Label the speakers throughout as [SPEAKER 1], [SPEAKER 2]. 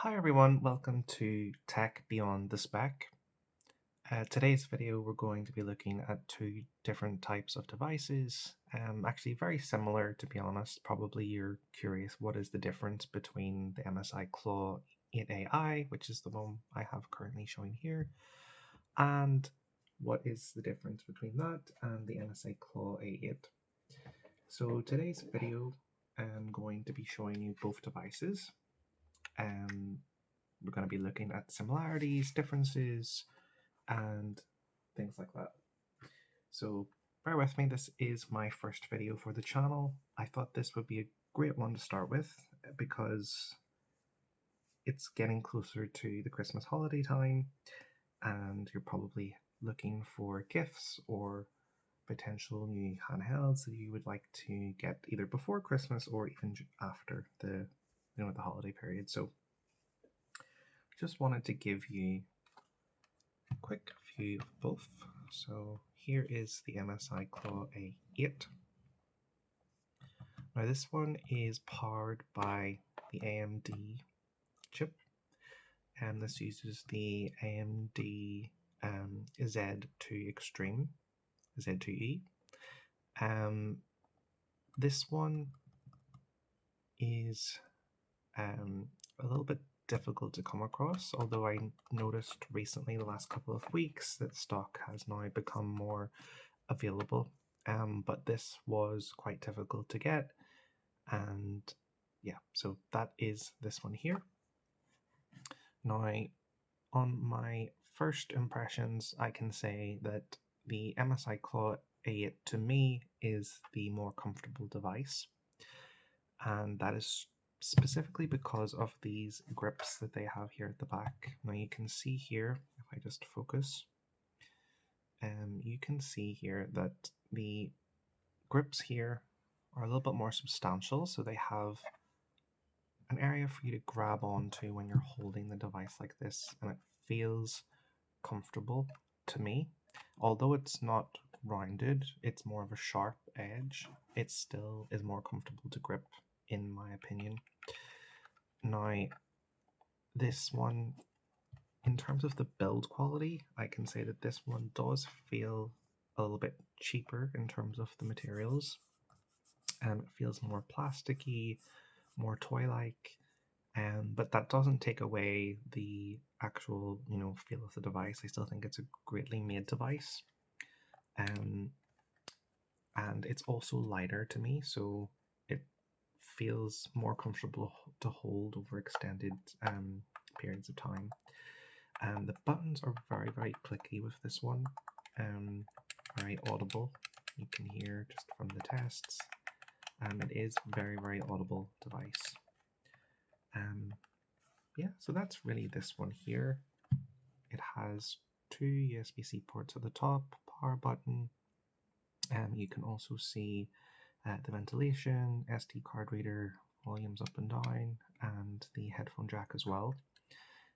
[SPEAKER 1] Hi everyone, welcome to Tech Beyond the Spec. Today's video we're going to be looking at two different types of devices, actually very similar to be honest. Probably you're curious what is the difference between the MSI Claw 8AI, which is the one I have currently showing here, and what is the difference between that and the MSI Claw A8. So today's video I'm going to be showing you both devices. We're going to be looking at similarities, differences, and things like that. So bear with me, this is my first video for the channel. I thought this would be a great one to start with because it's getting closer to the Christmas holiday time and you're probably looking for gifts or potential new handhelds that you would like to get either before Christmas or even after the the holiday period. So just wanted to give you a quick view of both. So here is the MSI Claw A8. Now this one is powered by the AMD chip, and this uses the AMD Z2 Extreme, Z2E. This one is a little bit difficult to come across, although I noticed recently, the last couple of weeks, that stock has now become more available. But this was quite difficult to get, and yeah, so that is this one here. Now, on my first impressions, I can say that the MSI Claw A8 to me is the more comfortable device, and that is specifically because of these grips that they have here at the back. Now you can see here, if I just focus, you can see here that the grips here are a little bit more substantial, so they have an area for you to grab onto when you're holding the device like this, and it feels comfortable to me. Although it's not rounded, it's more of a sharp edge, it still is more comfortable to grip, in my opinion. Now, this one, in terms of the build quality, I can say that this one does feel a little bit cheaper in terms of the materials. It feels more plasticky, more toy-like, but that doesn't take away the actual, feel of the device. I still think it's a greatly made device, and it's also lighter to me, so it feels more comfortable to hold over extended periods of time. The buttons are very, very clicky with this one, very audible. You can hear just from the tests. It is very, very audible device. Yeah, so that's really this one here. It has two USB-C ports at the top, power button. You can also see the ventilation, SD card reader, volumes up and down, and the headphone jack as well.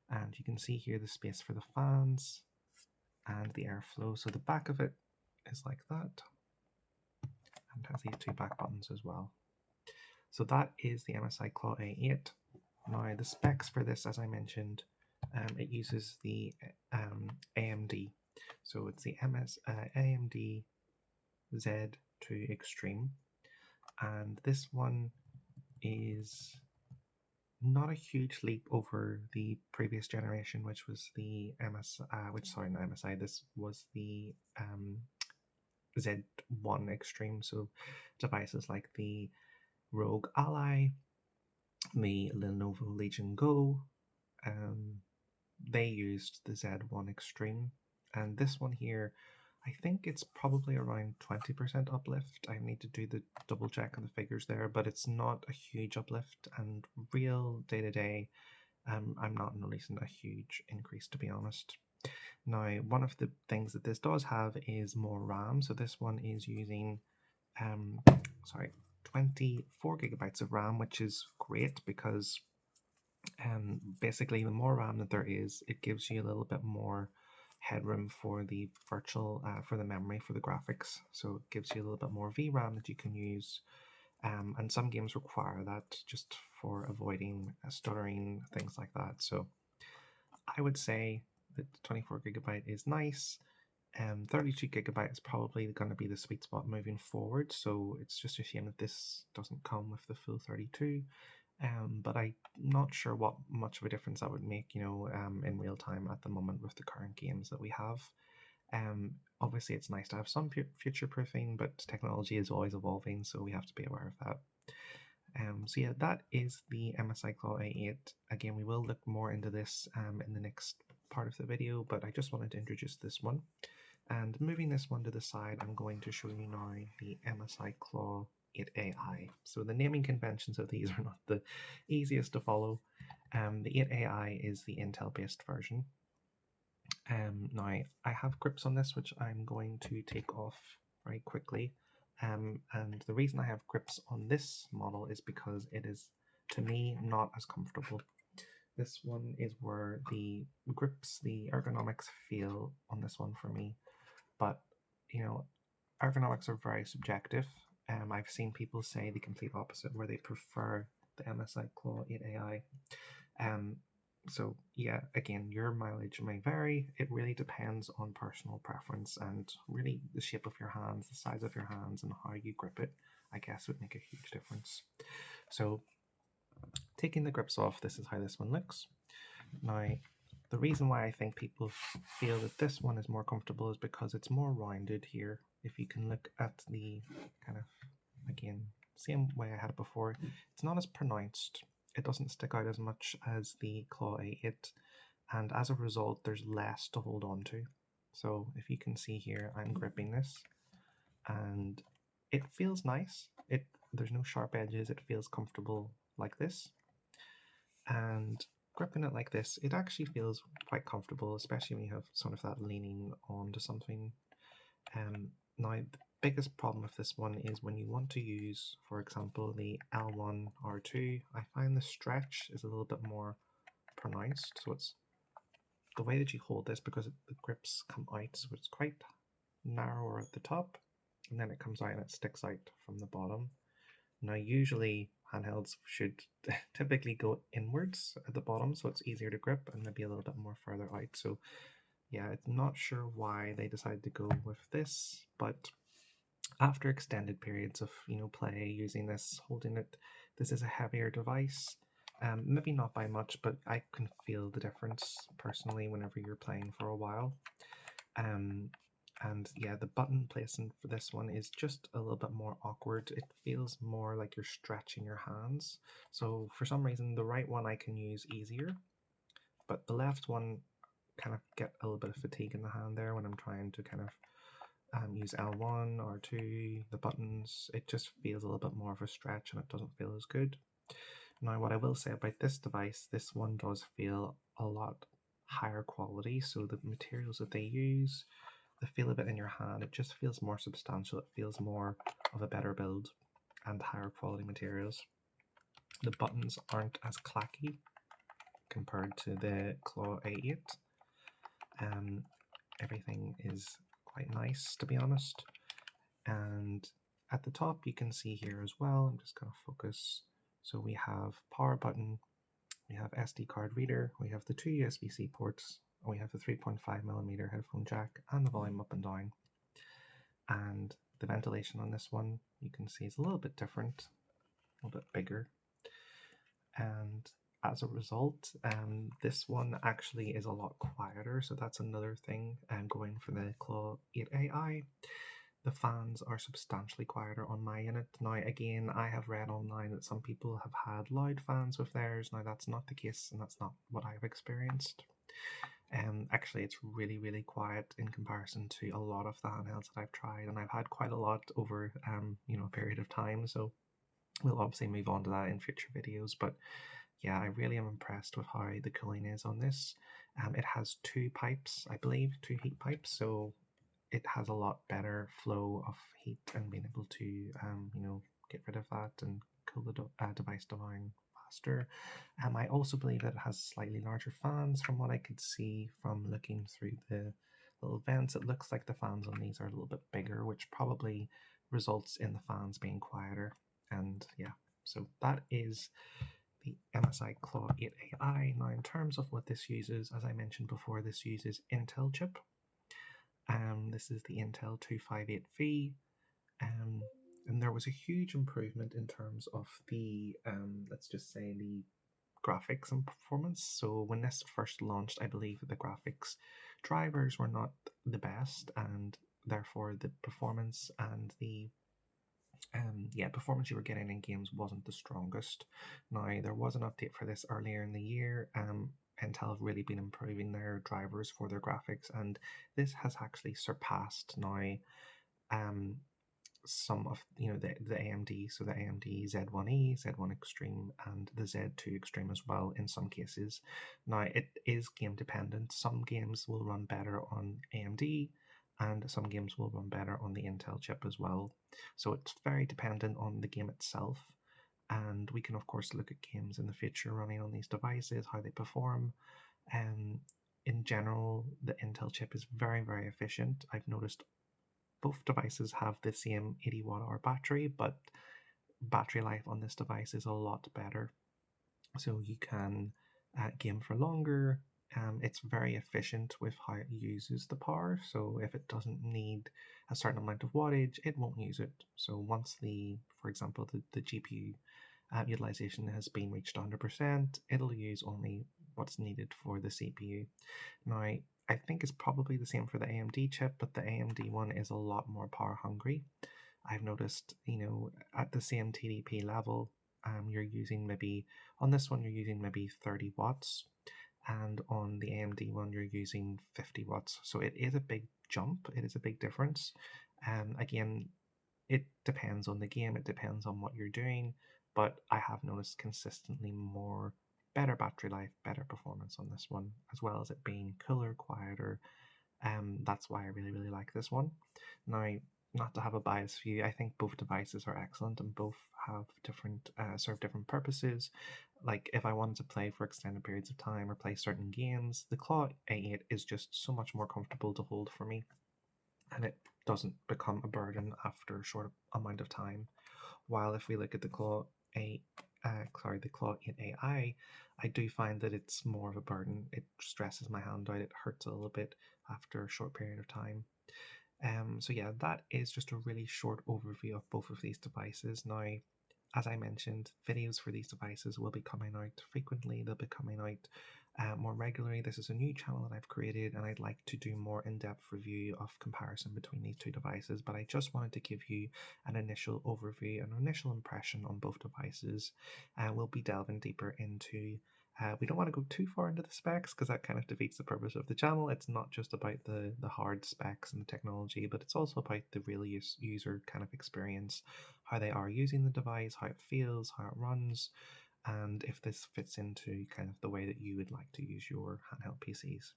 [SPEAKER 1] And you can see here the space for the fans and the airflow. So the back of it is like that, and has these two back buttons as well. So that is the MSI Claw A8. Now the specs for this, as I mentioned, it uses the AMD. So it's the AMD Z2 Extreme, and this one is not a huge leap over the previous generation, which was the MSI. This was the Z1 Extreme. So devices like the Rogue Ally, the Lenovo Legion Go, they used the Z1 Extreme, and this one here, I think it's probably around 20% uplift. I need to do the double check on the figures there, but it's not a huge uplift, and real day-to-day, I'm not noticing a huge increase, to be honest. Now, one of the things that this does have is more RAM, so this one is using 24 gigabytes of RAM, which is great because basically the more RAM that there is, it gives you a little bit more headroom for the virtual for the memory for the graphics. So it gives you a little bit more VRAM that you can use And some games require that just for avoiding stuttering, things like that. So I would say that 24 GB is nice. 32 GB is probably going to be the sweet spot moving forward. So it's just a shame that this doesn't come with the full 32. But I'm not sure what much of a difference that would make, in real time at the moment with the current games that we have. Obviously, it's nice to have some future proofing, but technology is always evolving, so we have to be aware of that. So yeah, that is the MSI Claw A8. Again, we will look more into this in the next part of the video, but I just wanted to introduce this one. And moving this one to the side, I'm going to show you now the MSI Claw 8AI. So the naming conventions of these are not the easiest to follow. The 8AI is the Intel-based version. Now, I have grips on this, which I'm going to take off very quickly. And the reason I have grips on this model is because it is, to me, not as comfortable. This one is where the grips, the ergonomics feel on this one for me. But, ergonomics are very subjective. I've seen people say the complete opposite, where they prefer the MSI Claw 8AI. So yeah, again, your mileage may vary. It really depends on personal preference and really the shape of your hands, the size of your hands, and how you grip it, I guess, would make a huge difference. So taking the grips off, this is how this one looks. Now, the reason why I think people feel that this one is more comfortable is because it's more rounded here. If you can look at the kind of, again, same way I had it before, it's not as pronounced. It doesn't stick out as much as the Claw A8, and as a result, there's less to hold on to. So if you can see here, I'm gripping this, and it feels nice. There's no sharp edges. It feels comfortable like this, and gripping it like this, it actually feels quite comfortable, especially when you have sort of that leaning onto something. Now, the biggest problem with this one is when you want to use, for example, the L1 R2, I find the stretch is a little bit more pronounced. So it's the way that you hold this, because the grips come out, so it's quite narrower at the top, and then it comes out and it sticks out from the bottom. Now, usually handhelds should typically go inwards at the bottom, so it's easier to grip and maybe a little bit more further out. So yeah, I'm not sure why they decided to go with this, but after extended periods of play using this, holding it, this is a heavier device. Maybe not by much, but I can feel the difference personally whenever you're playing for a while. And yeah, the button placement for this one is just a little bit more awkward. It feels more like you're stretching your hands. So for some reason, the right one I can use easier, but the left one kind of get a little bit of fatigue in the hand there when I'm trying to kind of use L1 or 2, the buttons. It just feels a little bit more of a stretch and it doesn't feel as good. Now, what I will say about this device, this one does feel a lot higher quality. So the materials that they use, the feel of it in your hand, it just feels more substantial. It feels more of a better build and higher quality materials. The buttons aren't as clacky compared to the Claw A8. Everything is quite nice, to be honest. And at the top, you can see here as well, I'm just going to focus. So we have power button, we have SD card reader, we have the 2 USB-C ports, we have the 3.5mm headphone jack, and the volume up and down. And the ventilation on this one, you can see is a little bit different, a little bit bigger. And as a result, this one actually is a lot quieter, so that's another thing. Going for the Claw 8AI, the fans are substantially quieter on my unit. Now, again, I have read online that some people have had loud fans with theirs. Now, that's not the case, and that's not what I've experienced. Actually, it's really, really quiet in comparison to a lot of the handhelds that I've tried, and I've had quite a lot over, a period of time. So we'll obviously move on to that in future videos, but yeah, I really am impressed with how the cooling is on this. It has 2 pipes, I believe, 2 heat pipes, so it has a lot better flow of heat and being able to, get rid of that and cool the device down faster. I also believe that it has slightly larger fans from what I could see from looking through the little vents. It looks like the fans on these are a little bit bigger, which probably results in the fans being quieter. And yeah, so that is the MSI Claw 8AI. Now, in terms of what this uses, as I mentioned before, this uses Intel chip. This is the Intel 258V. Um, and there was a huge improvement in terms of the, let's just say, the graphics and performance. So when this first launched, I believe the graphics drivers were not the best, and therefore the performance and the performance you were getting in games wasn't the strongest. Now there was an update for this earlier in the year. Intel have really been improving their drivers for their graphics, and this has actually surpassed now um, some of the AMD, so the AMD Z1E, Z1 Extreme, and the Z2 Extreme as well in some cases. Now it is game dependent. Some games will run better on AMD, and some games will run better on the Intel chip as well. So it's very dependent on the game itself. And we can of course look at games in the future running on these devices, how they perform. In general, the Intel chip is very, very efficient. I've noticed both devices have the same 80 watt hour battery, but battery life on this device is a lot better. So you can game for longer. It's very efficient with how it uses the power. So if it doesn't need a certain amount of wattage, it won't use it. So once for example, the GPU utilization has been reached 100%, it'll use only what's needed for the CPU. Now, I think it's probably the same for the AMD chip, but the AMD one is a lot more power hungry. I've noticed, at the same TDP level, you're using maybe, on this one, you're using maybe 30 watts, and on the AMD one, you're using 50 watts. So it is a big jump, it is a big difference. Again, it depends on the game, it depends on what you're doing, but I have noticed consistently better battery life, better performance on this one, as well as it being cooler, quieter. That's why I really, really like this one. Now, not to have a biased view, I think both devices are excellent and both have serve different purposes. Like if I wanted to play for extended periods of time or play certain games, the Claw A8 is just so much more comfortable to hold for me, and it doesn't become a burden after a short amount of time. While if we look at the Claw 8, the Claw 8AI, I do find that it's more of a burden. It stresses my hand out. It hurts a little bit after a short period of time. So yeah, that is just a really short overview of both of these devices. Now, as I mentioned, videos for these devices will be coming out frequently. They'll be coming out more regularly. This is a new channel that I've created, and I'd like to do more in-depth review of comparison between these two devices, but I just wanted to give you an initial overview, an initial impression on both devices. We'll be delving deeper into we don't want to go too far into the specs because that kind of defeats the purpose of the channel. It's not just about the hard specs and the technology, but it's also about the real user kind of experience, how they are using the device, how it feels, how it runs, and if this fits into kind of the way that you would like to use your handheld PCs.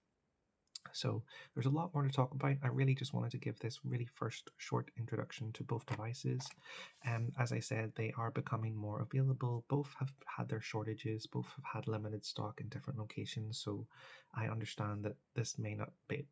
[SPEAKER 1] So there's a lot more to talk about. I really just wanted to give this really first short introduction to both devices. As I said, they are becoming more available. Both have had their shortages. Both have had limited stock in different locations. So I understand that this may not be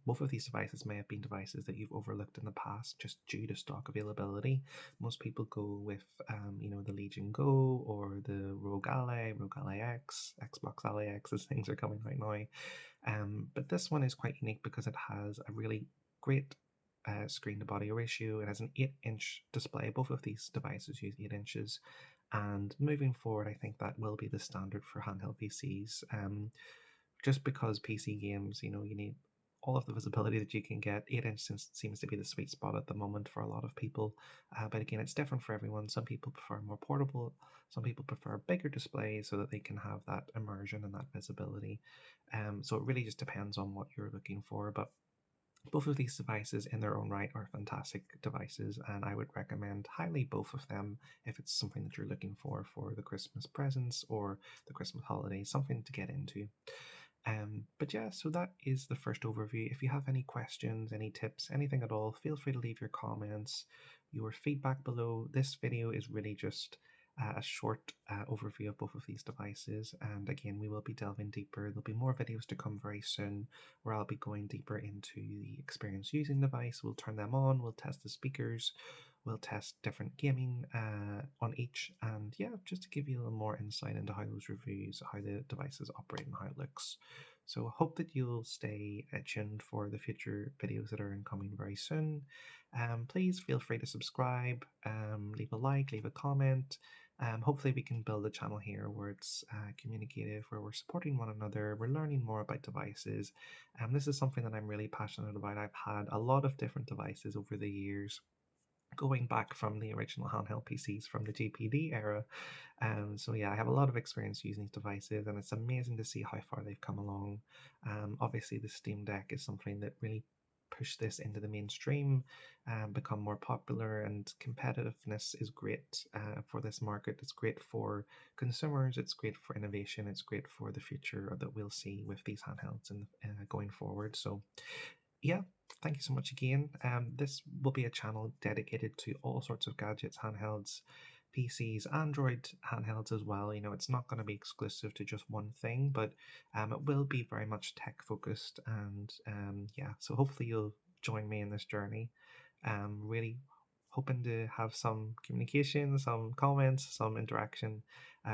[SPEAKER 1] both of these devices may have been devices that you've overlooked in the past just due to stock availability. Most people go with, the Legion Go or the Rogue Ally, Rogue Ally X, Xbox Ally X, as things are coming right now. But this one is quite unique because it has a really great screen to body ratio. It has an 8-inch display. Both of these devices use 8 inches. And moving forward, I think that will be the standard for handheld PCs. Just because PC games, you need all of the visibility that you can get. 8-inch seems to be the sweet spot at the moment for a lot of people. But again, it's different for everyone. Some people prefer more portable. Some people prefer bigger displays so that they can have that immersion and that visibility. So it really just depends on what you're looking for. But both of these devices in their own right are fantastic devices, and I would recommend highly both of them if it's something that you're looking for the Christmas presents or the Christmas holidays, something to get into. But yeah, so that is the first overview. If you have any questions, any tips, anything at all, feel free to leave your comments, your feedback below. This video is really just a short overview of both of these devices. And again, we will be delving deeper. There'll be more videos to come very soon where I'll be going deeper into the experience using the device. We'll turn them on, we'll test the speakers, We'll test different gaming on each, and yeah, just to give you a little more insight into how those reviews, how the devices operate, and how it looks. So I hope that you'll stay tuned for the future videos that are incoming very soon. Please feel free to subscribe, leave a like, leave a comment. Hopefully, we can build a channel here where it's communicative, where we're supporting one another, we're learning more about devices. This is something that I'm really passionate about. I've had a lot of different devices over the years, going back from the original handheld PCs from the GPD era. So yeah, I have a lot of experience using these devices, and it's amazing to see how far they've come along. Obviously, the Steam Deck is something that really pushed this into the mainstream, become more popular, and competitiveness is great for this market. It's great for consumers. It's great for innovation. It's great for the future that we'll see with these handhelds and going forward. So yeah, thank you so much again. This will be a channel dedicated to all sorts of gadgets, handhelds, PCs, Android handhelds as well. You know, it's not going to be exclusive to just one thing, but it will be very much tech focused. And yeah, so hopefully you'll join me in this journey. Really hoping to have some communication, some comments, some interaction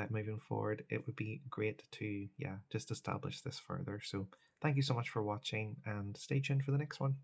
[SPEAKER 1] moving forward. It would be great to, yeah, just establish this further. So thank you so much for watching, and stay tuned for the next one.